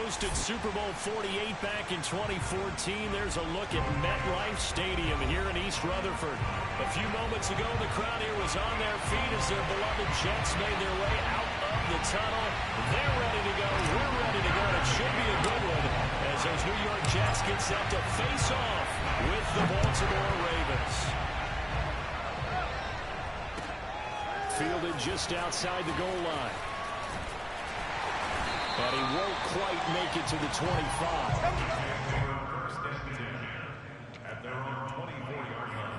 hosted Super Bowl 48 back in 2014. There's a look at MetLife Stadium here in East Rutherford. A few moments ago, the crowd here was on their feet as their beloved Jets made their way out of the tunnel. They're ready to go. We're ready to go. It should be a good one as those New York Jets get set to face off with the Baltimore Ravens. Fielded just outside the goal line. And he won't quite make it to the 25. At their own 24-yard line.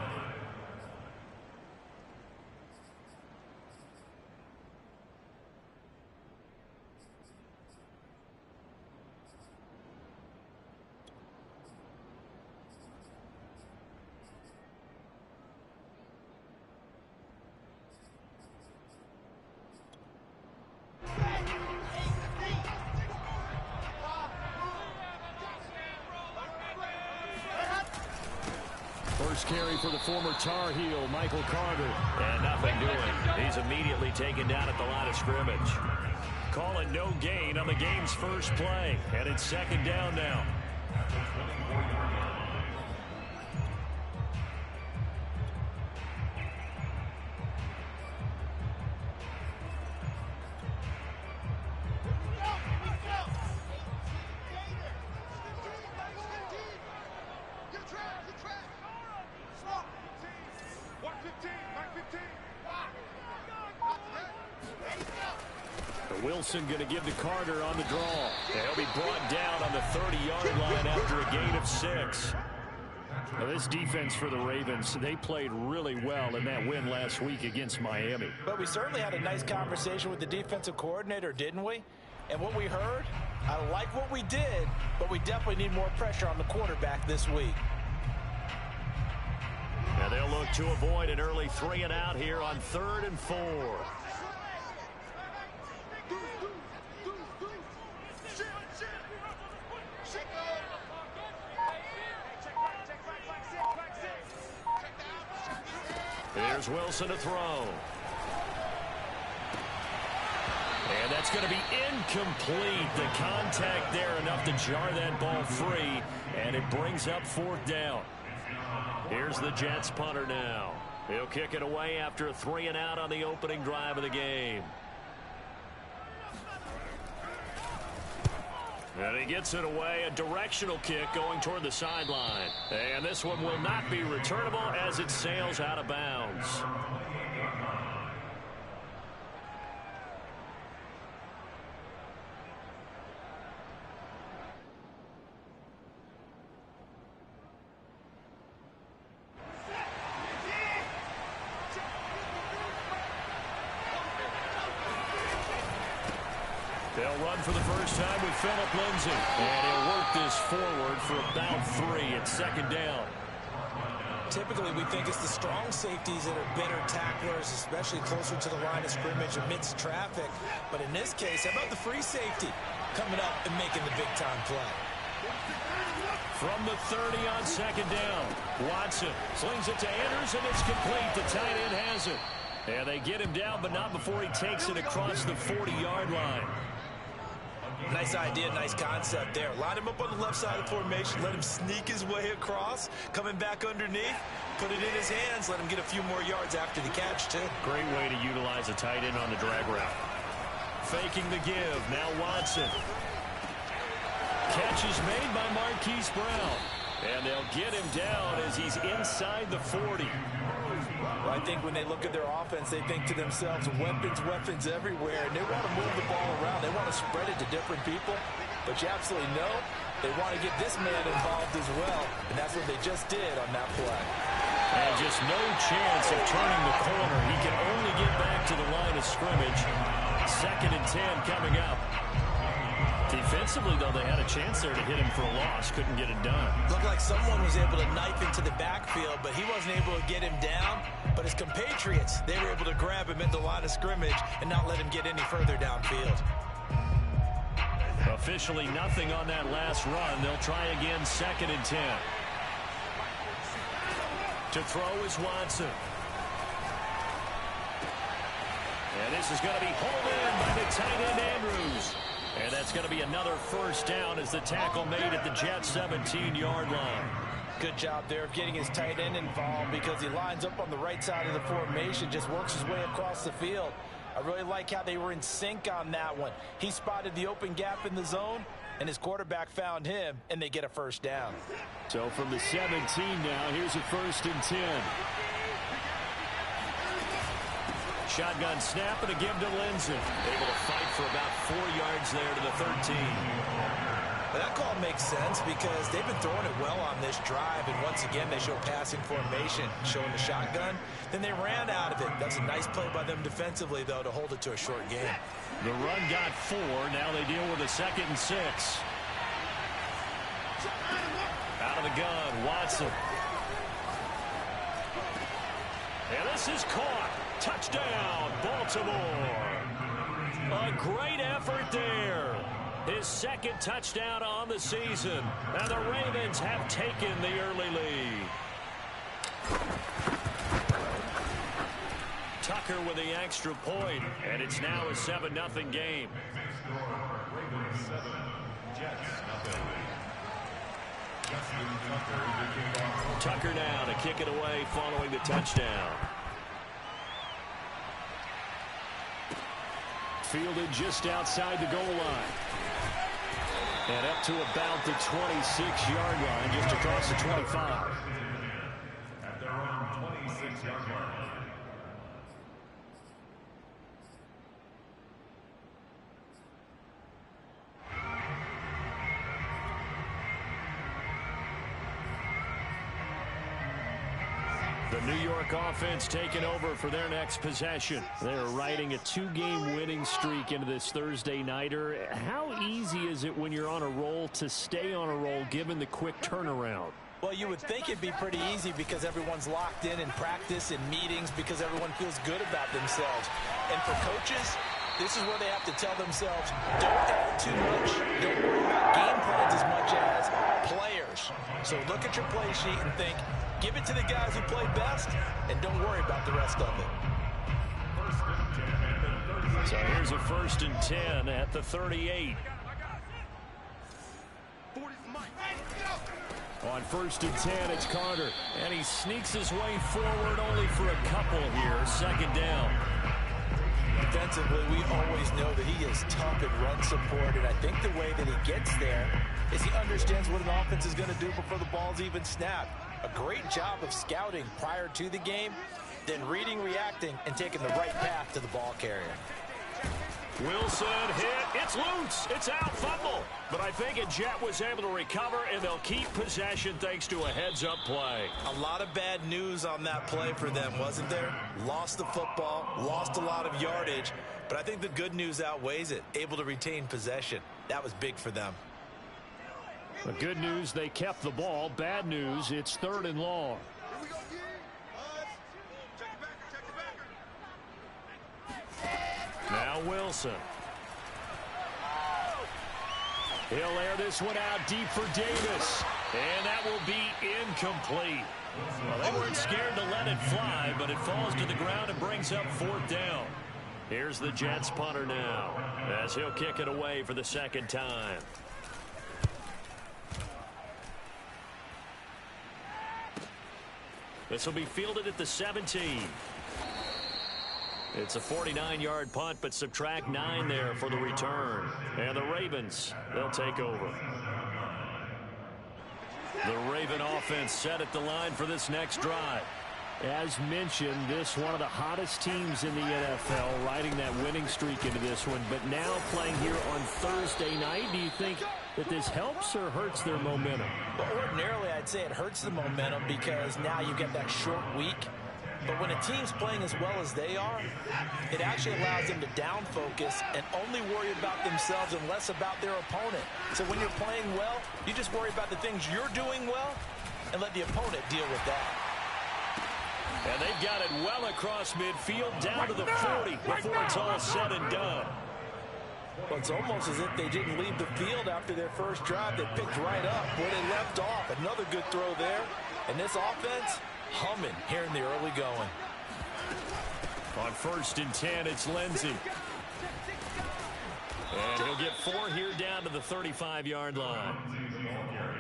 First carry for the former Tar Heel, Michael Carter. And nothing doing. He's immediately taken down at the line of scrimmage. Call it no gain on the game's first play. And it's second down now. Wilson going to give to Carter on the draw. He'll be brought down on the 30-yard line after a gain of 6. Now this defense for the Ravens, they played really well in that win last week against Miami. But we certainly had a nice conversation with the defensive coordinator, didn't we? And what we heard, I like what we did, but we definitely need more pressure on the quarterback this week. Now they'll look to avoid an early 3-and-out here on 3rd and 4. Here's Wilson to throw. And that's going to be incomplete. The contact there enough to jar that ball free. And it brings up 4th down. Here's the Jets punter now. He'll kick it away after a 3-and-out on the opening drive of the game. And he gets it away, a directional kick going toward the sideline. And this one will not be returnable as it sails out of bounds. They'll run for the first time with Phillip Lindsay. And he'll work this forward for about 3 at 2nd down. Typically, we think it's the strong safeties that are better tacklers, especially closer to the line of scrimmage amidst traffic. But in this case, how about the free safety coming up and making the big-time play? From the 30 on 2nd down, Watson slings it to Andrews, and it's complete. The tight end has it. And they get him down, but not before he takes it across the 40-yard line. Nice idea, nice concept there. Line him up on the left side of the formation, let him sneak his way across, coming back underneath, put it in his hands, let him get a few more yards after the catch, too. Great way to utilize a tight end on the drag route. Faking the give, now Watson. Catch is made by Marquise Brown. And they'll get him down as he's inside the 40. Well, I think when they look at their offense, they think to themselves, weapons, weapons everywhere, and they want to move the ball around. They want to spread it to different people, but you absolutely know they want to get this man involved as well, and that's what they just did on that play. And just no chance of turning the corner. He can only get back to the line of scrimmage. 2nd and 10 coming up. Defensively, though, they had a chance there to hit him for a loss. Couldn't get it done. Looked like someone was able to knife into the backfield, but he wasn't able to get him down. But his compatriots, they were able to grab him at the line of scrimmage and not let him get any further downfield. Officially nothing on that last run. They'll try again 2nd and 10. To throw is Watson. And this is going to be hauled in by the tight end Andrews. And that's going to be another first down as the tackle made at the Jets' 17-yard line. Good job there of getting his tight end involved because he lines up on the right side of the formation, just works his way across the field. I really like how they were in sync on that one. He spotted the open gap in the zone, and his quarterback found him, and they get a first down. So from the 17 now, here's a 1st and 10. Shotgun snap and a give to Lindsey. Able to fight for about 4 yards there to the 13. But that call makes sense because they've been throwing it well on this drive, and once again they show passing formation, showing the shotgun. Then they ran out of it. That's a nice play by them defensively, though, to hold it to a short game. The run got 4. Now they deal with a 2nd and 6. Out of the gun, Watson. And this is caught. Touchdown, Baltimore. A great effort there. His 2nd touchdown on the season. And the Ravens have taken the early lead. Tucker with the extra point, and it's now a 7-0 game. Tucker now to kick it away following the touchdown. Fielded just outside the goal line. And up to about the 26-yard line, just across the 25. At their own 26-yard line. The New York offense taking over for their next possession. They're riding a 2-game winning streak into this Thursday nighter. How easy is it when you're on a roll to stay on a roll given the quick turnaround? Well, you would think it'd be pretty easy because everyone's locked in practice and meetings because everyone feels good about themselves. And for coaches, this is where they have to tell themselves, don't add too much, don't worry about game plans as much as players. So look at your play sheet and think, give it to the guys who play best, and don't worry about the rest of it. So here's a 1st and 10 at the 38. On 1st and 10, it's Carter. And he sneaks his way forward only for a couple here. 2nd down. Defensively, we always know that he is tough in run support, and I think the way that he gets there is he understands what an offense is going to do before the ball's even snapped. A great job of scouting prior to the game, then reading, reacting, and taking the right path to the ball carrier. Wilson hit. It's loose. It's out. Fumble. But I think a Jet was able to recover, and they'll keep possession thanks to a heads-up play. A lot of bad news on that play for them, wasn't there? Lost the football, lost a lot of yardage, but I think the good news outweighs it. Able to retain possession. That was big for them. The good news, they kept the ball. Bad news, it's 3rd and long. Now Wilson. He'll air this one out deep for Davis. And that will be incomplete. Well, they weren't scared to let it fly, but it falls to the ground and brings up 4th down. Here's the Jets punter now, as he'll kick it away for the 2nd time. This will be fielded at the 17. It's a 49-yard punt, but subtract 9 there for the return. And the Ravens, they'll take over. The Raven offense set at the line for this next drive. As mentioned, this one of the hottest teams in the NFL, riding that winning streak into this one. But now playing here on Thursday night, do you think that this helps or hurts their momentum? Well, ordinarily, I'd say it hurts the momentum because now you get that short week. But when a team's playing as well as they are, it actually allows them to down focus and only worry about themselves and less about their opponent. So when you're playing well, you just worry about the things you're doing well and let the opponent deal with that. And they've got it well across midfield down to the 40 before it's all said and done. Well, it's almost as if they didn't leave the field after their first drive. They picked right up where they left off. Another good throw there. And this offense, humming here in the early going. On 1st and 10, it's Lindsey. And he'll get 4 here down to the 35-yard line.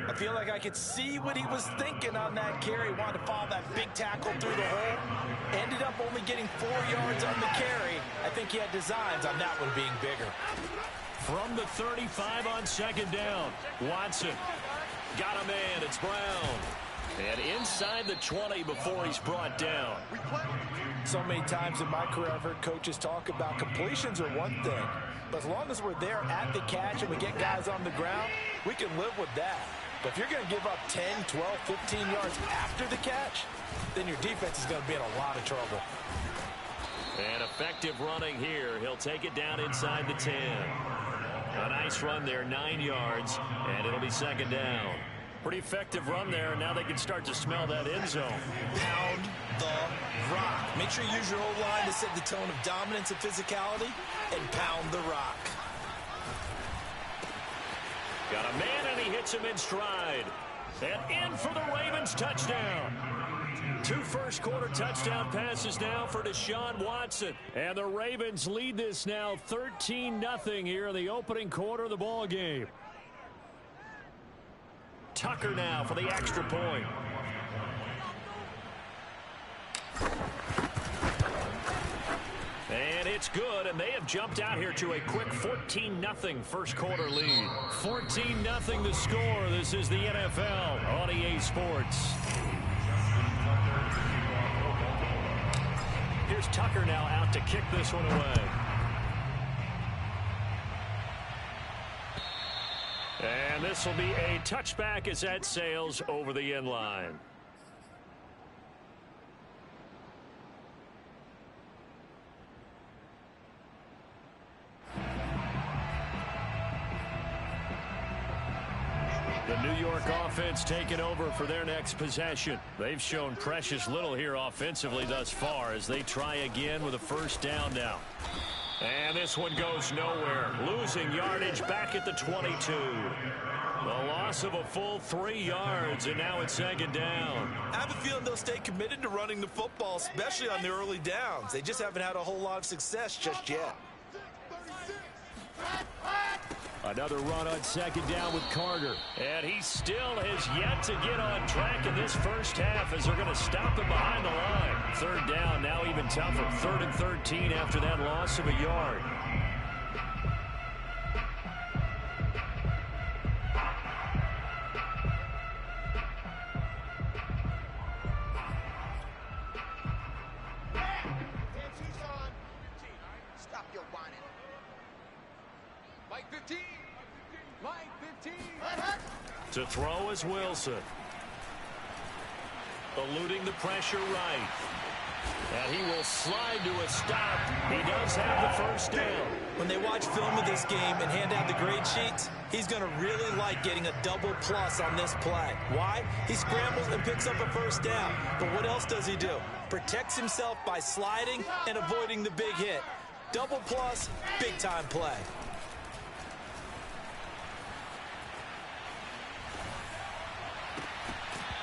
I feel like I could see what he was thinking on that carry. Wanted to follow that big tackle through the hole. Ended up only getting 4 yards on the carry. I think he had designs on that one being bigger. From the 35 on second down, Watson got a man. It's Brown. And inside the 20 before he's brought down. So many times in my career I've heard coaches talk about completions are one thing. But as long as we're there at the catch and we get guys on the ground, we can live with that. But if you're going to give up 10, 12, 15 yards after the catch, then your defense is going to be in a lot of trouble. And effective running here. He'll take it down inside the 10. A nice run there, 9 yards, and it'll be second down. Pretty effective run there. Now they can start to smell that end zone. Pound the rock. Make sure you use your O-line to set the tone of dominance and physicality, and pound the rock. Got a man, and he hits him in stride. And in for the Ravens touchdown. 2 first-quarter touchdown passes now for Deshaun Watson. And the Ravens lead this now 13-0 here in the opening quarter of the ball game. Tucker now for the extra point. And it's good, and they have jumped out here to a quick 14-0 first-quarter lead. 14-0 the score. This is the NFL on EA Sports. Here's Tucker now out to kick this one away. And this will be a touchback as that sails over the end line. The New York offense taking over for their next possession. They've shown precious little here offensively thus far as they try again with a first down now. And this one goes nowhere. Losing yardage back at the 22. The loss of a full 3 yards, and now it's second down. I have a feeling they'll stay committed to running the football, especially on the early downs. They just haven't had a whole lot of success just yet. Another run on second down with Carter. And he still has yet to get on track in this first half as they're going to stop him behind the line. Third down, now even tougher. 3rd and 13 after that loss of a yard. Stop your whining. Mike 15. Mike 15. To throw is Wilson. Eluding the pressure right. And he will slide to a stop. He does have the first down. When they watch film of this game and hand out the grade sheets, he's going to really like getting a double plus on this play. Why? He scrambles and picks up a first down. But what else does he do? Protects himself by sliding and avoiding the big hit. Double plus, big time play.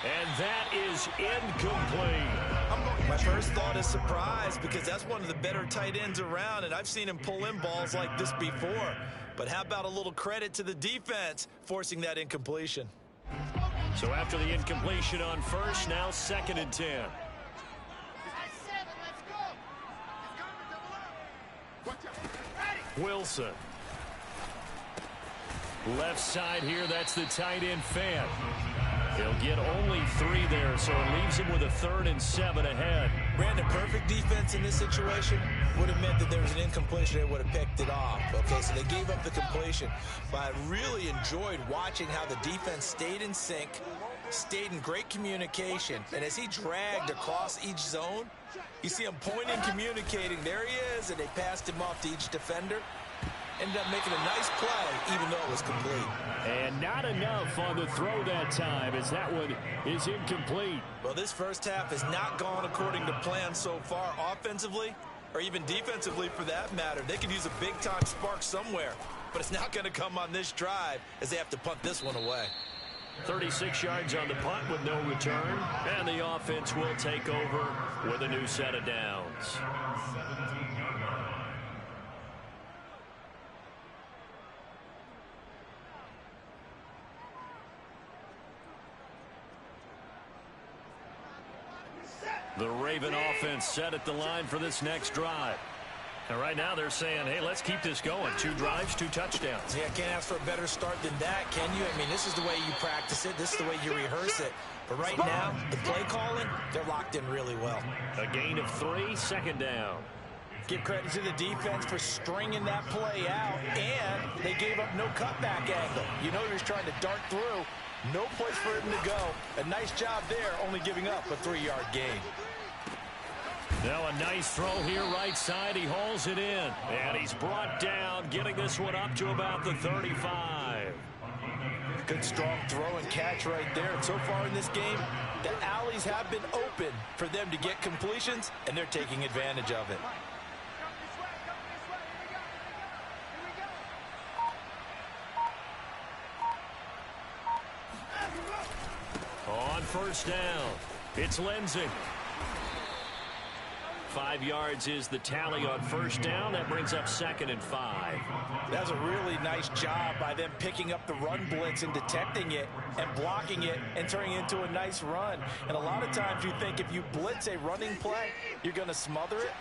And that is incomplete. My first thought is surprise because that's one of the better tight ends around, and I've seen him pull in balls like this before. But how about a little credit to the defense forcing that incompletion? So after the incompletion on first, now 2nd and 10. Wilson. Left side here, that's the tight end Fant. He'll get only 3 there, so it leaves him with a 3rd and 7 ahead. Brandon, perfect defense in this situation would have meant that there was an incompletion. They would have picked it off. Okay, so they gave up the completion. But I really enjoyed watching how the defense stayed in sync, stayed in great communication. And as he dragged across each zone, you see him pointing, communicating. There he is, and they passed him off to each defender. Ended up making a nice play, even though it was complete. And not enough on the throw that time, as that one is incomplete. Well, this first half has not gone according to plan so far offensively, or even defensively for that matter. They could use a big-time spark somewhere, but it's not going to come on this drive as they have to punt this one away. 36 yards on the punt with no return, and the offense will take over with a new set of downs. The Raven offense set at the line for this next drive. And right now they're saying, hey, let's keep this going. 2 drives, 2 touchdowns. Yeah, can't ask for a better start than that, can you? I mean, this is the way you practice it. This is the way you rehearse it. But right now, the play calling, they're locked in really well. A gain of 3, second down. Give credit to the defense for stringing that play out, and they gave up no cutback angle. You know he was trying to dart through. No place for him to go. A nice job there, only giving up a 3-yard gain. Now a nice throw here right side. He hauls it in. And he's brought down, getting this one up to about the 35. Good strong throw and catch right there. And so far in this game, the alleys have been open for them to get completions, and they're taking advantage of it. On first down, it's Lindsay. 5 yards is the tally on first down. That brings up 2nd and 5. That's a really nice job by them picking up the run blitz and detecting it and blocking it and turning it into a nice run. And a lot of times you think if you blitz a running play, you're going to smother it.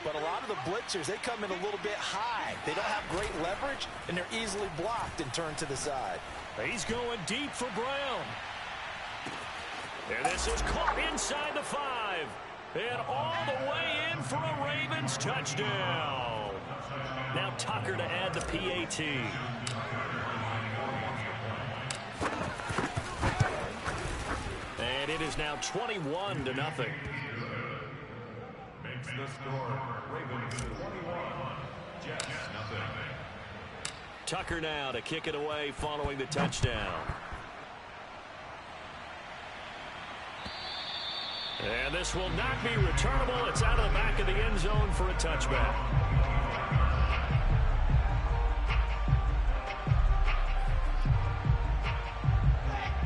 But a lot of the blitzers, they come in a little bit high. They don't have great leverage, and they're easily blocked and turned to the side. He's going deep for Brown. And this is caught inside the 5. And all the way in for a Ravens touchdown. Now Tucker to add the PAT. And it is now 21-0. Makes the score Ravens 21, Jets nothing. Tucker now to kick it away following the touchdown. And this will not be returnable. It's out of the back of the end zone for a touchback.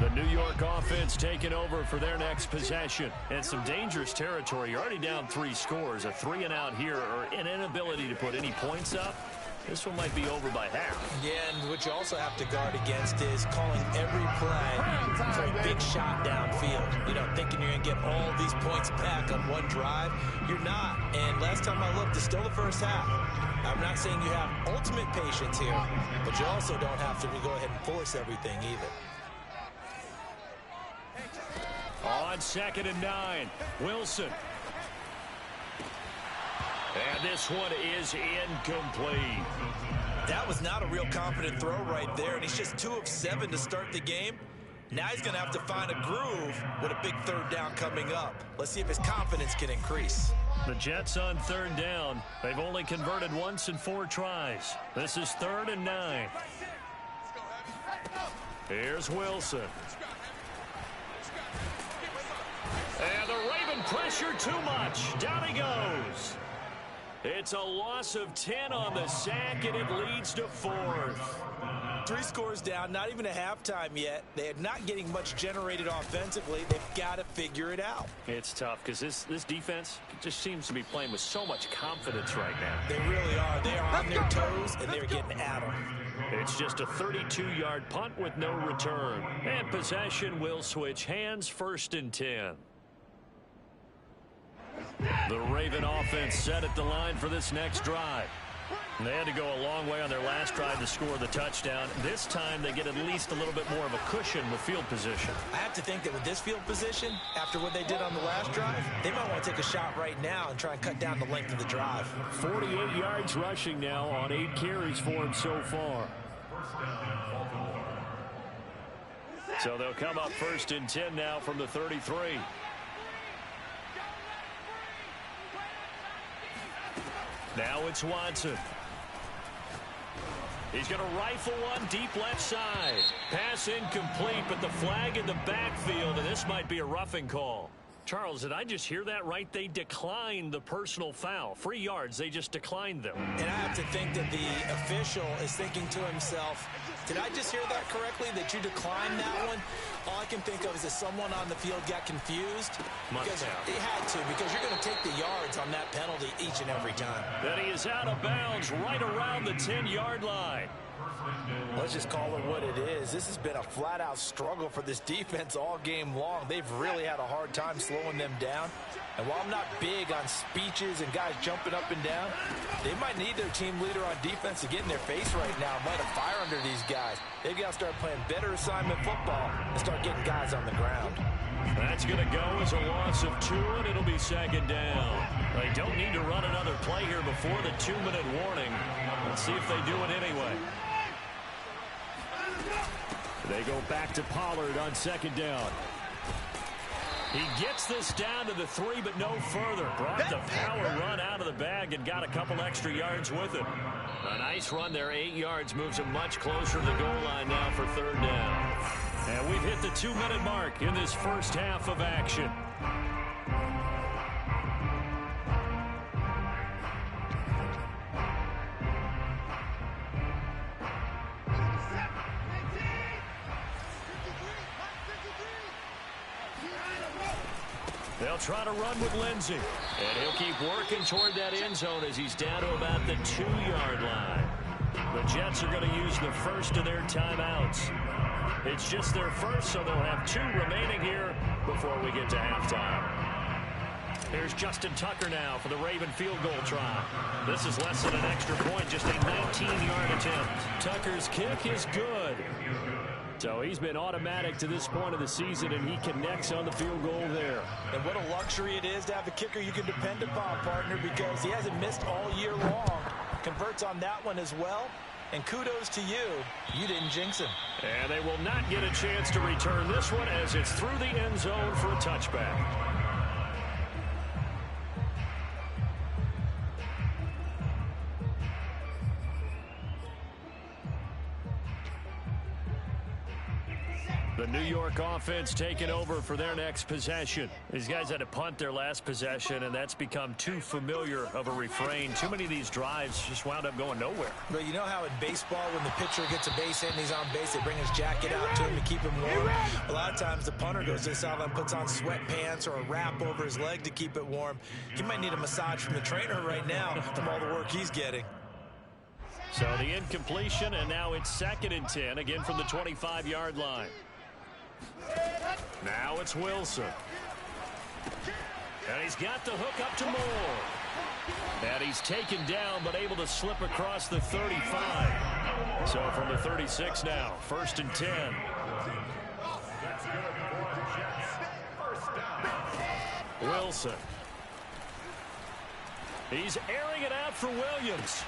The New York offense taking over for their next possession. And some dangerous territory. You're already down 3 scores. A 3-and-out here, or an inability to put any points up. This one might be over by half. Yeah, and what you also have to guard against is calling every play for a big shot downfield. You know, thinking you're going to get all these points back on one drive. You're not. And last time I looked, it's still the first half. I'm not saying you have ultimate patience here, but you also don't have to go ahead and force everything either. On 2nd and 9, Wilson. And this one is incomplete. That was not a real confident throw right there, and he's just 2 of 7 to start the game. Now he's going to have to find a groove with a big 3rd down coming up. Let's see if his confidence can increase. The Jets on 3rd down. They've only converted once in 4 tries. This is 3rd and 9. Here's Wilson. And the Raven pressure too much. Down he goes. It's a loss of 10 on the sack, and it leads to 4th. 3 scores down, not even a halftime yet. They are not getting much generated offensively. They've got to figure it out. It's tough because this defense just seems to be playing with so much confidence right now. They really are. They are on their toes, and they're getting at them. It's just a 32-yard punt with no return. And possession will switch hands, 1st and 10. The Raven offense set at the line for this next drive. They had to go a long way on their last drive to score the touchdown. This time they get at least a little bit more of a cushion with field position. I have to think that with this field position, after what they did on the last drive, they might want to take a shot right now and try and cut down the length of the drive. 48 yards rushing now on 8 carries for him so far. So they'll come up 1st and 10 now from the 33. Now it's Watson. He's going to rifle one deep left side. Pass incomplete, but the flag in the backfield, and this might be a roughing call. Charles, did I just hear that right? They declined the personal foul. 3 yards, they just declined them. And I have to think that the official is thinking to himself, did I just hear that correctly, that you declined that one? All I can think of is that someone on the field got confused. Because he had to, because you're going to take the yards on that penalty each and every time. Then he is out of bounds right around the 10-yard line. Let's just call it what it is. This has been a flat-out struggle for this defense all game long. They've really had a hard time slowing them down. And while I'm not big on speeches and guys jumping up and down, they might need their team leader on defense to get in their face right now and light a fire under these guys. They've got to start playing better assignment football and start getting guys on the ground. That's going to go as a loss of 2, and it'll be second down. They don't need to run another play here before the 2-minute warning. Let's see if they do it anyway. They go back to Pollard on second down. He gets this down to the 3, but no further. Brought the power run out of the bag and got a couple extra yards with it. A nice run there, 8 yards, moves him much closer to the goal line now for third down. And we've hit the 2-minute mark in this first half of action. They'll try to run with Lindsey. And he'll keep working toward that end zone as he's down to about the 2-yard line. The Jets are going to use the first of their timeouts. It's just their first, so they'll have 2 remaining here before we get to halftime. Here's Justin Tucker now for the Raven field goal try. This is less than an extra point, just a 19-yard attempt. Tucker's kick is good. So he's been automatic to this point of the season, and he connects on the field goal there. And what a luxury it is to have a kicker you can depend upon, partner, because he hasn't missed all year long. Converts on that one as well. And kudos to you. You didn't jinx him. And they will not get a chance to return this one as it's through the end zone for a touchback. The New York offense taking over for their next possession. These guys had to punt their last possession, and that's become too familiar of a refrain. Too many of these drives just wound up going nowhere. But you know how in baseball, when the pitcher gets a base hit and he's on base, they bring his jacket out to him to keep him warm? A lot of times the punter goes to the sideline, puts on sweatpants or a wrap over his leg to keep it warm. He might need a massage from the trainer right now from all the work he's getting. So the incompletion, and now it's 2nd and 10, again from the 25-yard line. Now it's Wilson. And he's got the hook up to Moore. And he's taken down, but able to slip across the 35. So from the 36 now, 1st and 10. Wilson. He's airing it out for Williams.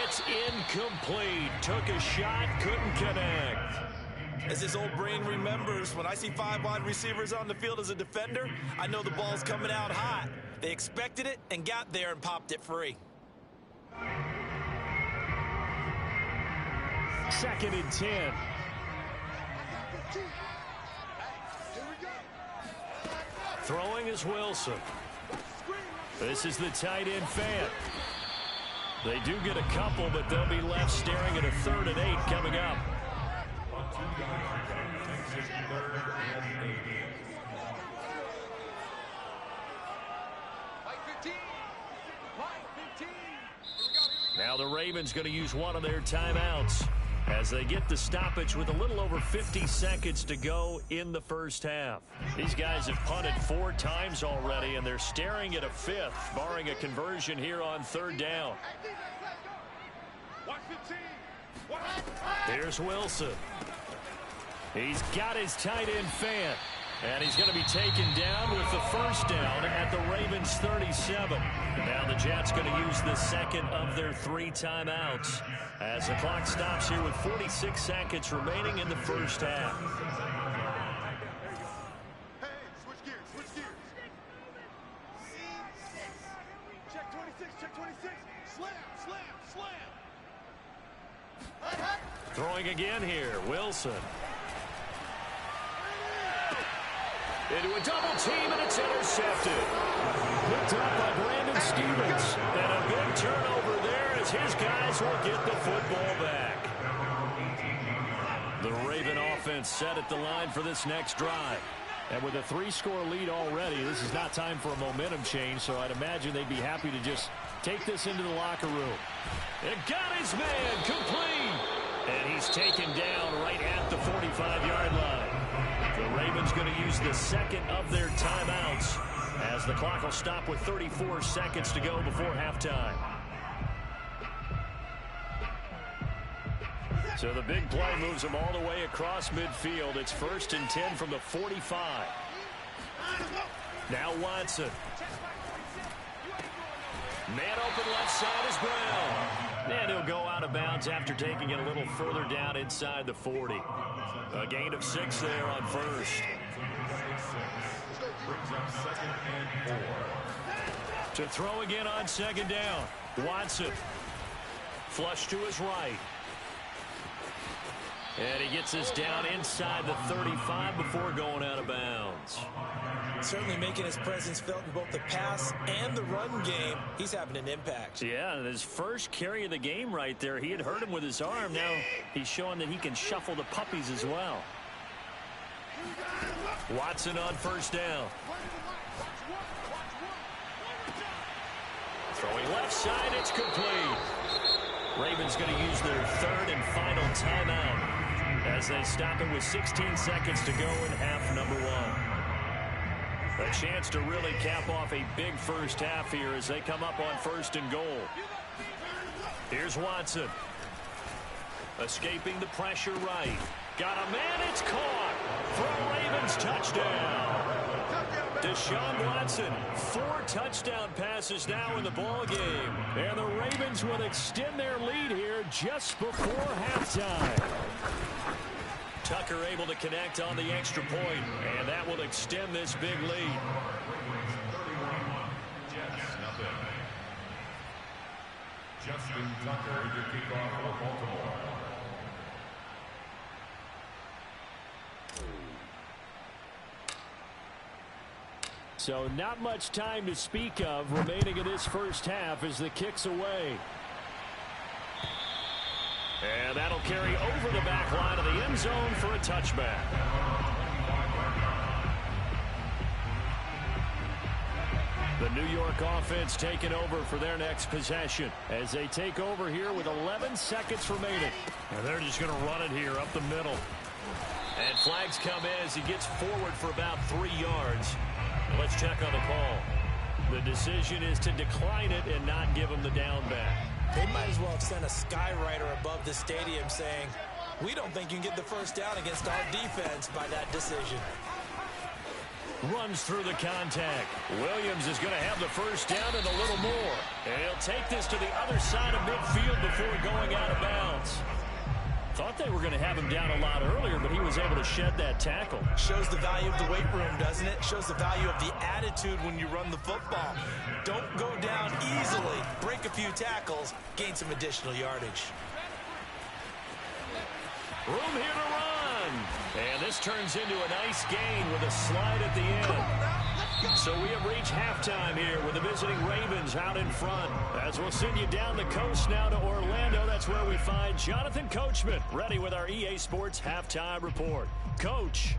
It's incomplete. Took a shot, couldn't connect. As his old brain remembers, when I see 5 wide receivers on the field as a defender, I know the ball's coming out hot. They expected it and got there and popped it free. 2nd and 10. Throwing is Wilson. This is the tight end fan. They do get a couple, but they'll be left staring at a 3rd and 8 coming up. Now the Ravens going to use one of their timeouts as they get the stoppage with a little over 50 seconds to go in the first half. These guys have punted 4 times already, and they're staring at a 5th, barring a conversion here on 3rd down. Here's Wilson. He's got his tight end fan. And he's going to be taken down with the 1st down at the Ravens 37. Now the Jets going to use the 2nd of their 3 timeouts as the clock stops here with 46 seconds remaining in the first half. Hey, switch gears, switch gears. Check 26, check 26. Slam, slam, slam. Throwing again here, Wilson. Into a double team, and it's intercepted. Picked up by Brandon Stevens. And a big turnover there as his guys will get the football back. The Raven offense set at the line for this next drive. And with a 3-score lead already, this is not time for a momentum change, so I'd imagine they'd be happy to just take this into the locker room. It got his man complete. And he's taken down right at the 45-yard line. The Ravens going to use the second of their timeouts as the clock will stop with 34 seconds to go before halftime. So the big play moves them all the way across midfield. It's 1st and 10 from the 45. Now Watson. Man open left side is Brown. And he'll go out of bounds after taking it a little further down inside the 40. A gain of 6 there on first. Brings up 2nd and 4. To throw again on 2nd down. Watson. Flush to his right. And he gets this down inside the 35 before going out of bounds. Certainly making his presence felt in both the pass and the run game. He's having an impact. Yeah, his first carry of the game right there. He had hurt him with his arm. Now he's showing that he can shuffle the puppies as well. Watson on 1st down. Throwing left side, it's complete. Ravens going to use their 3rd and final timeout as they stop it with 16 seconds to go in half number 1. A chance to really cap off a big first half here as they come up on 1st and goal. Here's Watson. Escaping the pressure right. Got a man, it's caught. For a Ravens touchdown. Deshaun Watson, 4 touchdown passes now in the ball game. And the Ravens will extend their lead here just before halftime. Tucker able to connect on the extra point, and that will extend this big lead. Justin Tucker to kick off for Baltimore. So not much time to speak of remaining in this first half as the kick's away. And that'll carry over the back line of the end zone for a touchback. The New York offense taking over for their next possession as they take over here with 11 seconds remaining. And they're just going to run it here up the middle. And flags come in as he gets forward for about 3 yards. Let's check on the call. The decision is to decline it and not give him the down back. They might as well have sent a skywriter above the stadium saying, we don't think you can get the first down against our defense by that decision. Runs through the contact. Williams is going to have the first down and a little more. And he'll take this to the other side of midfield before going out of bounds. Thought they were going to have him down a lot earlier, but he was able to shed that tackle. Shows the value of the weight room, doesn't it? Shows the value of the attitude when you run the football. Don't go down easily. Break a few tackles, gain some additional yardage. Room here to run. And this turns into a nice gain with a slide at the end. So we have reached halftime here with the visiting Ravens out in front. As we'll send you down the coast now to Orlando. That's where we find Jonathan Coachman ready with our EA Sports Halftime Report. Coach.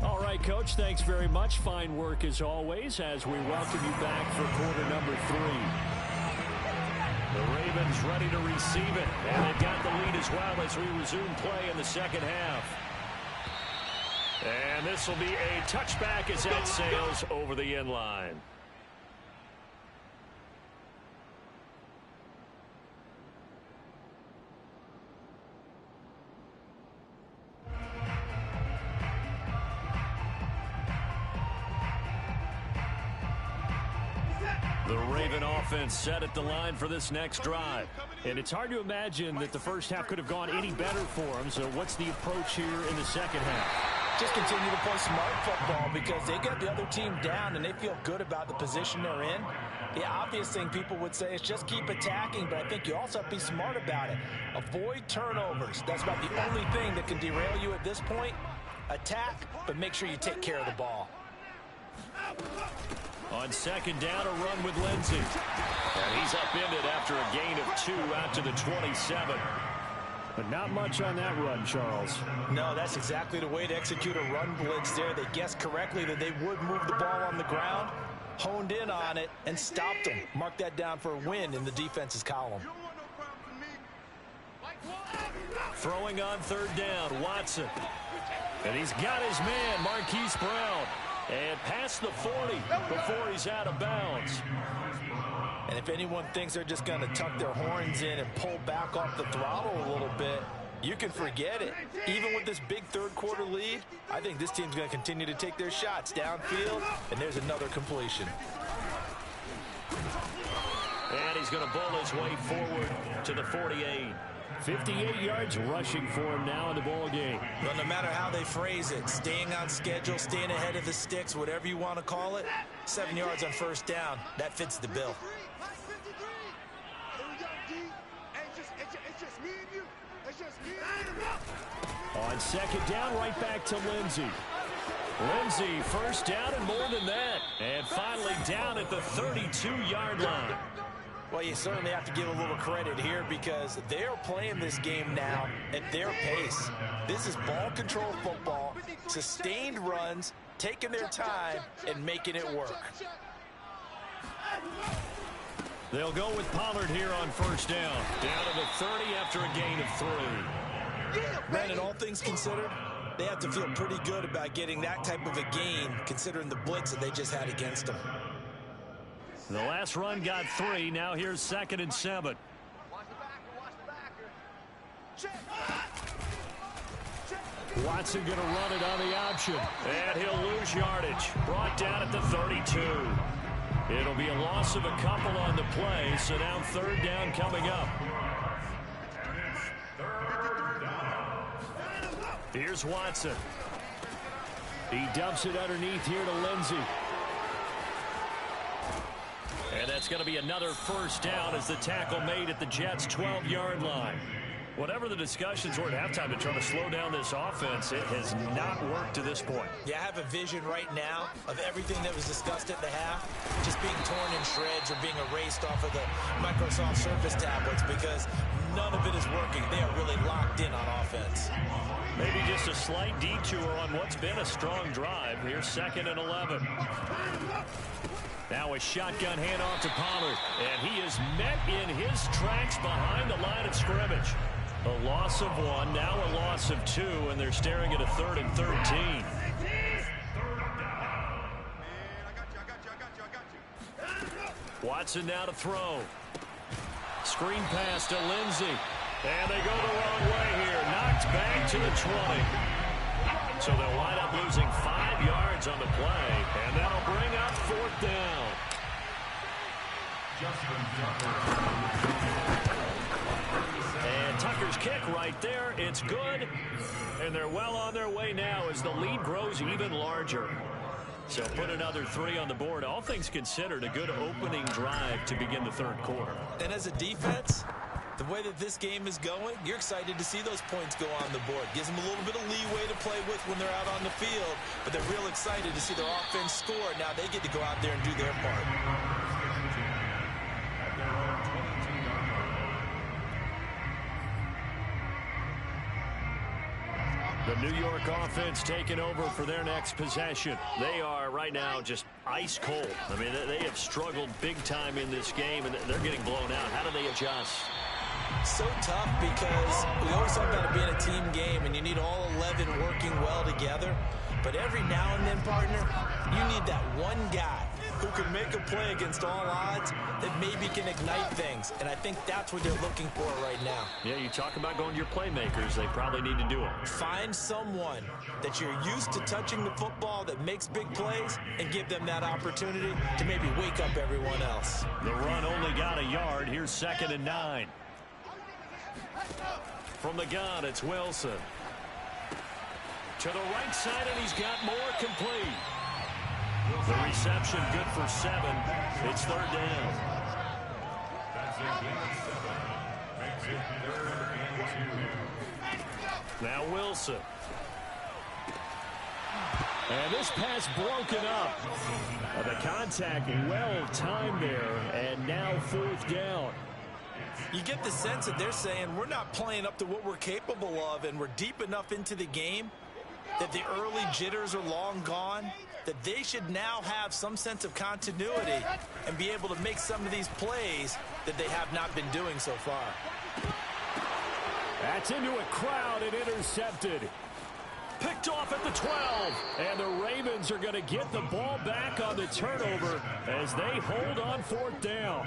All right, Coach, thanks very much. Fine work as always as we welcome you back for quarter number 3. The Ravens ready to receive it, and they've got the lead as well as we resume play in the second half. And this will be a touchback as that sails over the end line. The Raven offense set at the line for this next drive. And it's hard to imagine that the first half could have gone any better for them. So what's the approach here in the second half? Just continue to play smart football because they got the other team down and they feel good about the position they're in. The obvious thing people would say is just keep attacking, but I think you also have to be smart about it. Avoid turnovers. That's about the only thing that can derail you at this point. Attack, but make sure you take care of the ball. On second down, a run with Lindsey. And he's upended after a gain of 2 out to the 27. But not much on that run, Charles. No, that's exactly the way to execute a run blitz there. They guessed correctly that they would move the ball on the ground, honed in on it, and stopped them. Mark that down for a win in the defense's column. Throwing on third down, Watson. And he's got his man, Marquise Brown. And past the 40 before he's out of bounds. And if anyone thinks they're just going to tuck their horns in and pull back off the throttle a little bit, you can forget it. Even with this big third-quarter lead, I think this team's going to continue to take their shots downfield, and there's another completion. And he's going to bull his way forward to the 48. 58 yards rushing for him now in the ball game. But no matter how they phrase it, staying on schedule, staying ahead of the sticks, whatever you want to call it, 7 yards on first down, that fits the bill. On second down, right back to Lindsey. Lindsey, first down and more than that. And finally down at the 32-yard line. Well, you certainly have to give a little credit here because they're playing this game now at their pace. This is ball control football, sustained runs, taking their time, and making it work. They'll go with Pollard here on first down. Down to the 30 after a gain of 3. Brandon, all things considered, they have to feel pretty good about getting that type of a gain considering the blitz that they just had against them. The last run got 3. Now here's 2nd and 7. Watson going to run it on the option. And he'll lose yardage. Brought down at the 32. It'll be a loss of a couple on the play. So now third down coming up. Here's Watson. He dumps it underneath here to Lindsey. And that's going to be another first down as the tackle made at the Jets' 12-yard line. Whatever the discussions were at halftime to try to slow down this offense, it has not worked to this point. Yeah, I have a vision right now of everything that was discussed at the half just being torn in shreds or being erased off of the Microsoft Surface tablets because none of it is working. They are really locked in on offense. Maybe just a slight detour on what's been a strong drive. Here's 2nd and 11. Now a shotgun handoff to Pollard, and he is met in his tracks behind the line of scrimmage. A loss of 1, now a loss of 2, and they're staring at a 3rd and 13. Watson now to throw. Screen pass to Lindsey. And they go the wrong way here. Knocked back to the 20. So they'll wind up losing 5 yards on the play. And that'll bring up 4th down. And Tucker's kick right there. It's good. And they're well on their way now as the lead grows even larger. So put another 3 on the board. All things considered, a good opening drive to begin the third quarter. And as a defense, the way that this game is going, you're excited to see those points go on the board. Gives them a little bit of leeway to play with when they're out on the field, but they're real excited to see their offense score. Now they get to go out there and do their part. The New York offense taking over for their next possession. They are right now just ice cold. I mean, they have struggled big time in this game, and they're getting blown out. How do they adjust? So tough because we always talk about it being a team game, and you need all 11 working well together. But every now and then, partner, you need that one guy who can make a play against all odds that maybe can ignite things. And I think that's what they're looking for right now. Yeah, you talk about going to your playmakers. They probably need to do it. Find someone that you're used to touching the football that makes big plays and give them that opportunity to maybe wake up everyone else. The run only got a yard. Here's 2nd and 9. From the gun, it's Wilson. To the right side, and he's got more complete. The reception good for 7. It's 3rd down. That's a gain of 7. Makes it 3rd and 2. Now Wilson. And this pass broken up. The contact well timed there, and now 4th down. You get the sense that they're saying we're not playing up to what we're capable of, and we're deep enough into the game that the early jitters are long gone, that they should now have some sense of continuity and be able to make some of these plays that they have not been doing so far. That's into a crowd and intercepted. Picked off at the 12. And the Ravens are going to get the ball back on the turnover as they hold on fourth down.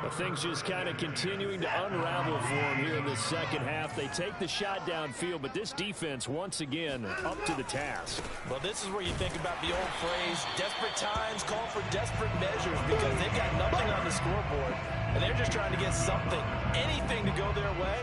But things just kind of continuing to unravel for them here in the second half. They take the shot downfield, but this defense once again up to the task. Well, this is where you think about the old phrase, desperate times call for desperate measures, because they've got nothing on the scoreboard, and they're just trying to get something, anything to go their way.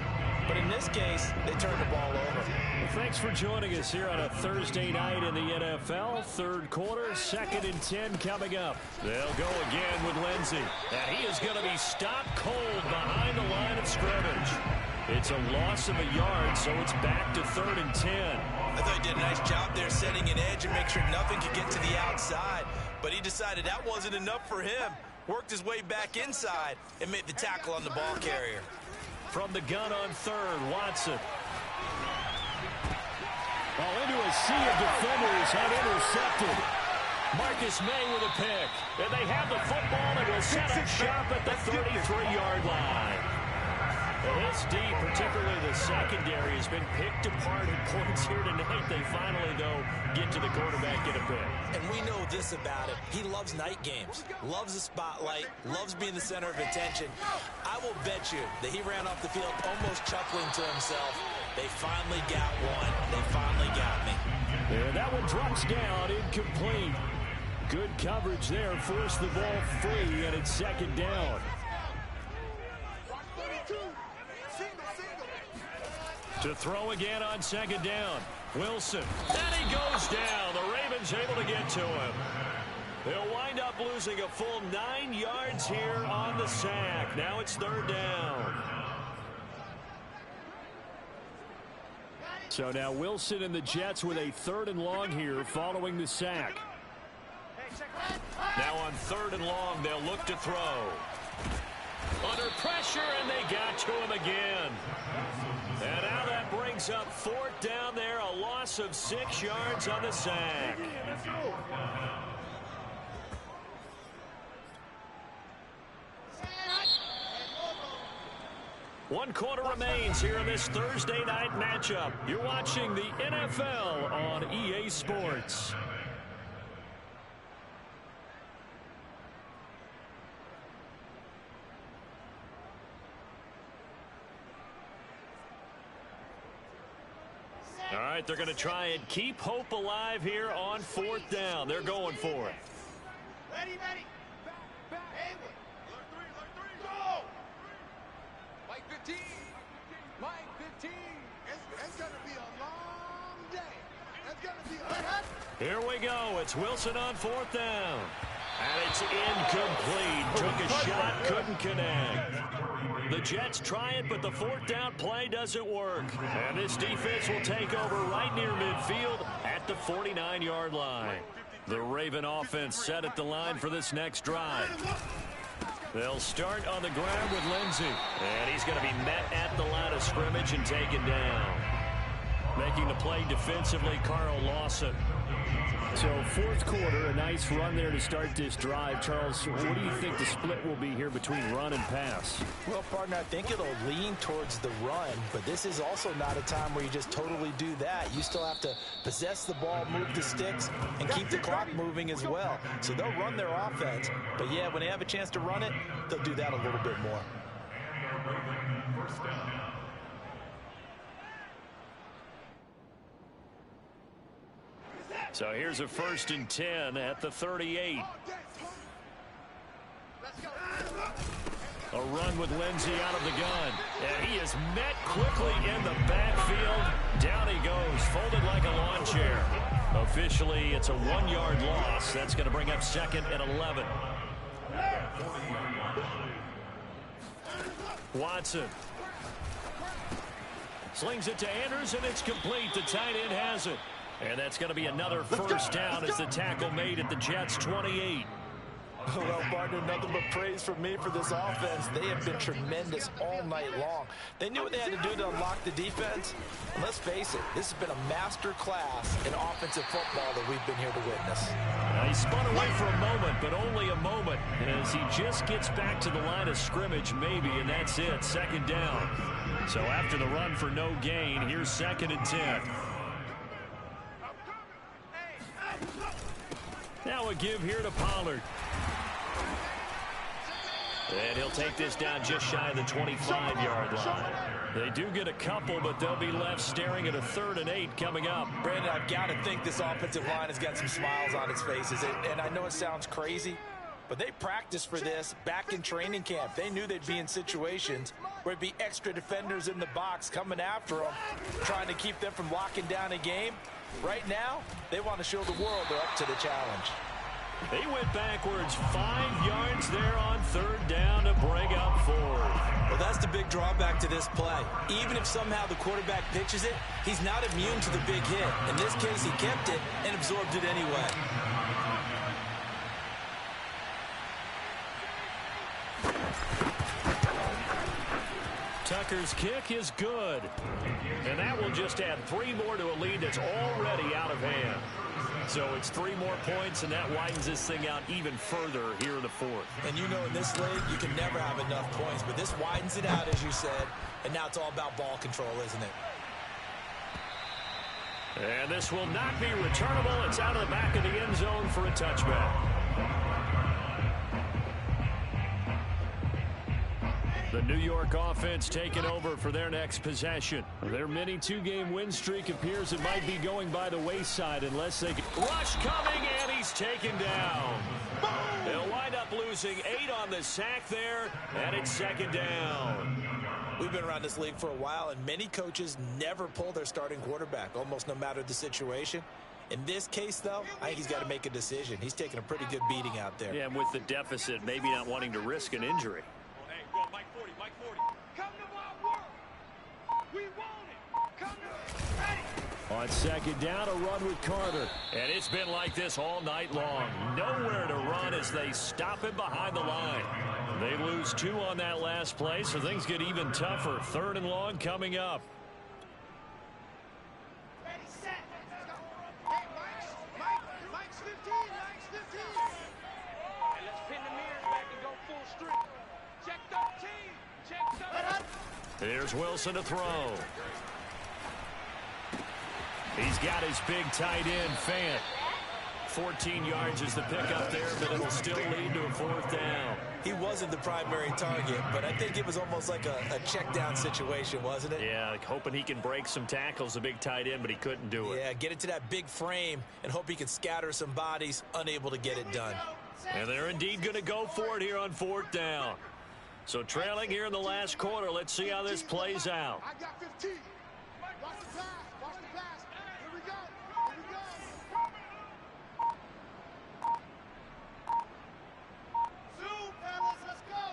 But in this case, they turned the ball over. Well, thanks for joining us here on a Thursday night in the NFL. Third quarter, 2nd and 10 coming up. They'll go again with Lindsey. And he is going to be stopped cold behind the line of scrimmage. It's a loss of a yard, so it's back to 3rd and 10. I thought he did a nice job there setting an edge and make sure nothing could get to the outside. But he decided that wasn't enough for him. Worked his way back inside and made the tackle on the ball carrier. From the gun on 3rd, Watson. Ball into a sea of defenders and intercepted. Marcus May with a pick. And they have the football and will set up shop at the 33-yard line. This D, particularly the secondary, has been picked apart at points here tonight. They finally, though, get to the quarterback in a pick. And we know this about him. He loves night games, loves the spotlight, loves being the center of attention. I will bet you that he ran off the field almost chuckling to himself. They finally got one. They finally got me. And that one drops down, incomplete. Good coverage there. Forced the ball free, and it's 2nd down. To throw again on 2nd down. Wilson. And he goes down. The Ravens able to get to him. They'll wind up losing a full 9 yards here on the sack. Now it's 3rd down. So now Wilson and the Jets with a 3rd and long here following the sack. Now on 3rd and long, they'll look to throw. Under pressure, and they got to him again. And now that brings up 4th down there, a loss of 6 yards on the sack. One quarter remains here in this Thursday night matchup. You're watching the NFL on EA Sports. All right, they're going to try and keep hope alive here on 4th down. They're going for it. Ready, ready. Back. Alert three. Go! Mike 15. Mike 15. It's going to be a long day. It's going to be a... Here we go. It's Wilson on 4th down. And it's incomplete. Took a shot, couldn't connect. The Jets try it, but the 4th down play doesn't work. And this defense will take over right near midfield at the 49-yard line. The Raven offense set at the line for this next drive. They'll start on the ground with Lindsey. And he's going to be met at the line of scrimmage and taken down. Making the play defensively, Carl Lawson. So 4th quarter, a nice run there to start this drive. Charles, what do you think the split will be here between run and pass? Well, partner, I think it'll lean towards the run, but this is also not a time where you just totally do that. You still have to possess the ball, move the sticks, and keep the clock moving as well. So they'll run their offense, but yeah, when they have a chance to run it, they'll do that a little bit more. First down. So here's a 1st and 10 at the 38. A run with Lindsey out of the gun. And he is met quickly in the backfield. Down he goes, folded like a lawn chair. Officially, it's a 1-yard loss. That's going to bring up 2nd and 11. Watson. Slings it to Anders, and it's complete. The tight end has it. And that's going to be another 1st down as the tackle made at the Jets' 28. Well, partner, nothing but praise from me for this offense. They have been tremendous all night long. They knew what they had to do to unlock the defense. And let's face it, this has been a master class in offensive football that we've been here to witness. He spun away for a moment, but only a moment, as he just gets back to the line of scrimmage, maybe, and that's it, second down. So after the run for no gain, here's 2nd and 10. Now a give here to Pollard. And he'll take this down just shy of the 25-yard line. They do get a couple, but they'll be left staring at a 3rd and 8 coming up. Brandon, I've got to think this offensive line has got some smiles on its faces. And I know it sounds crazy, but they practiced for this back in training camp. They knew they'd be in situations where it'd be extra defenders in the box coming after them, trying to keep them from locking down a game. Right now, they want to show the world they're up to the challenge. They went backwards 5 yards there on 3rd down to bring up 4th. Well, that's the big drawback to this play. Even if somehow the quarterback pitches it, he's not immune to the big hit. In this case, he kept it and absorbed it anyway. Tucker's kick is good. And that will just add 3 more to a lead that's already out of hand. So it's 3 more points, and that widens this thing out even further here in the 4th. And you know in this league, you can never have enough points, but this widens it out, as you said, and now it's all about ball control, isn't it? And this will not be returnable. It's out of the back of the end zone for a touchback. The New York offense taking over for their next possession. Their mini 2-game win streak appears it might be going by the wayside unless they get rush coming, and he's taken down. They'll wind up losing 8 on the sack there, and it's 2nd down. We've been around this league for a while, and many coaches never pull their starting quarterback, almost no matter the situation. In this case, though, I think he's got to make a decision. He's taking a pretty good beating out there. Yeah, and with the deficit, maybe not wanting to risk an injury. Mike 40, Mike 40. Come to my world. We want it. Come to ready. On 2nd down, a run with Carter. And it's been like this all night long. Nowhere to run as they stop him behind the line. They lose 2 on that last play, so things get even tougher. 3rd and long coming up. Ready, set. Let's go. Hey, Mike's 15. Mike's 15. Hey, let's pin the mirrors back and go full streak. Check 13. Check 13. Here's Wilson to throw. He's got his big tight end, Fant. 14 yards is the pickup there, but it'll still lead to a 4th down. He wasn't the primary target, but I think it was almost like a check down situation, wasn't it? Yeah, like hoping he can break some tackles, a big tight end, but he couldn't do it. Yeah, get it to that big frame and hope he can scatter some bodies, unable to get it done. And they're indeed going to go for it here on 4th down. So trailing here in the last quarter, let's see how this plays out. I got 15. Watch the pass. Watch the pass. Here we go. Here we go. Zoom, fellas. Let's go.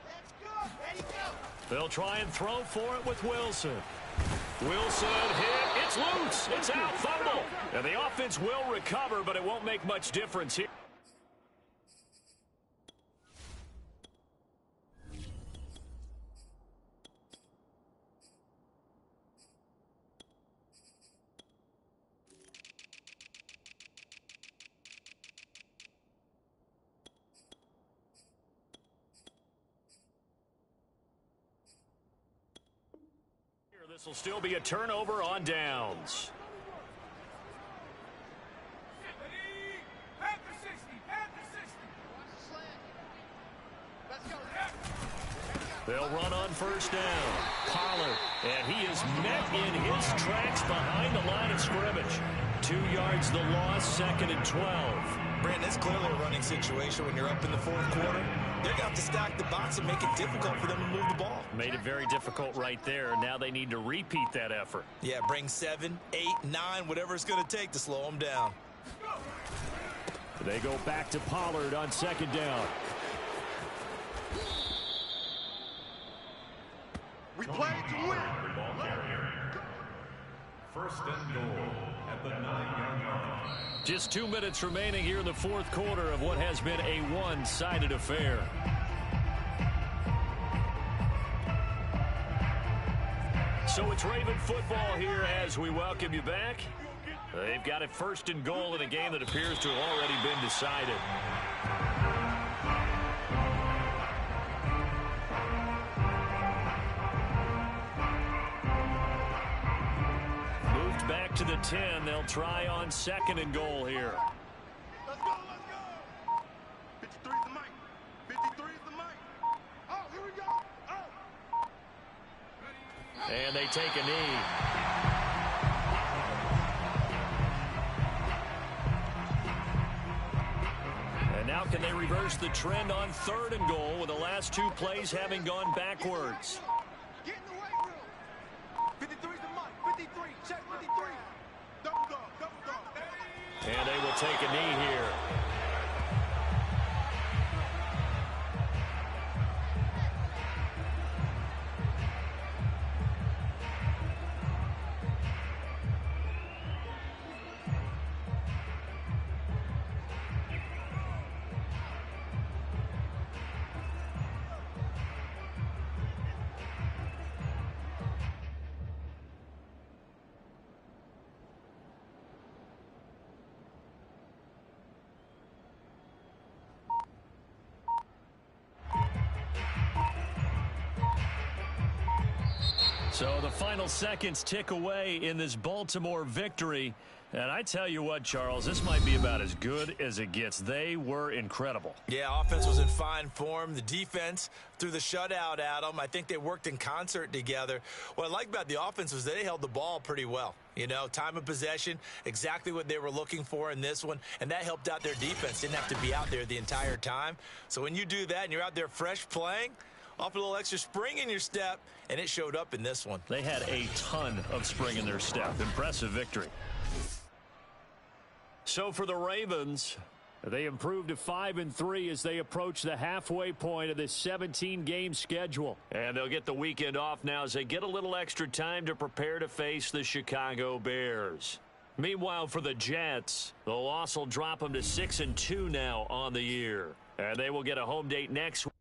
Let's go. Ready, go. They'll try and throw for it with Wilson. Wilson hit. It's loose. It's out. Fumble. And the offense will recover, but it won't make much difference here. This will still be a turnover on downs. They'll run on 1st down. Pollard, and he is met in his tracks behind the line of scrimmage. 2 yards the loss, 2nd and 12. Brandon, it's clearly a running situation when you're up in the 4th quarter. They're going to have to stack the box and make it difficult for them to move the ball. Made it very difficult right there. Now they need to repeat that effort. Yeah, bring 7, 8, 9, whatever it's going to take to slow them down. They go back to Pollard on 2nd down. We play to win. First and goal at the 9-yard line. Just 2 minutes remaining here in the fourth quarter of what has been a one-sided affair. So it's Raven football here as we welcome you back. They've got it first and goal in a game that appears to have already been decided. Moved back to the 10. They'll try on second and goal here. Let's go, let's go. 53's the mic. 53's the mic. Oh, here we go. Oh. And they take a knee. And now can they reverse the trend on third and goal with the last two plays having gone backwards? Get in the weight room. 53's the mic. 53. Check 53. Double go. Double go. And they will take a knee here. So the final seconds tick away in this Baltimore victory. And I tell you what, Charles, this might be about as good as it gets. They were incredible. Yeah, offense was in fine form. The defense threw the shutout at them. I think they worked in concert together. What I like about the offense was they held the ball pretty well. You know, time of possession, exactly what they were looking for in this one, and that helped out their defense. Didn't have to be out there the entire time. So when you do that and you're out there fresh playing, off a little extra spring in your step, and it showed up in this one. They had a ton of spring in their step. Impressive victory. So for the Ravens, they improved to 5-3 as they approach the halfway point of this 17-game schedule. And they'll get the weekend off now as they get a little extra time to prepare to face the Chicago Bears. Meanwhile, for the Jets, the loss will drop them to 6-2 now on the year. And they will get a home date next week.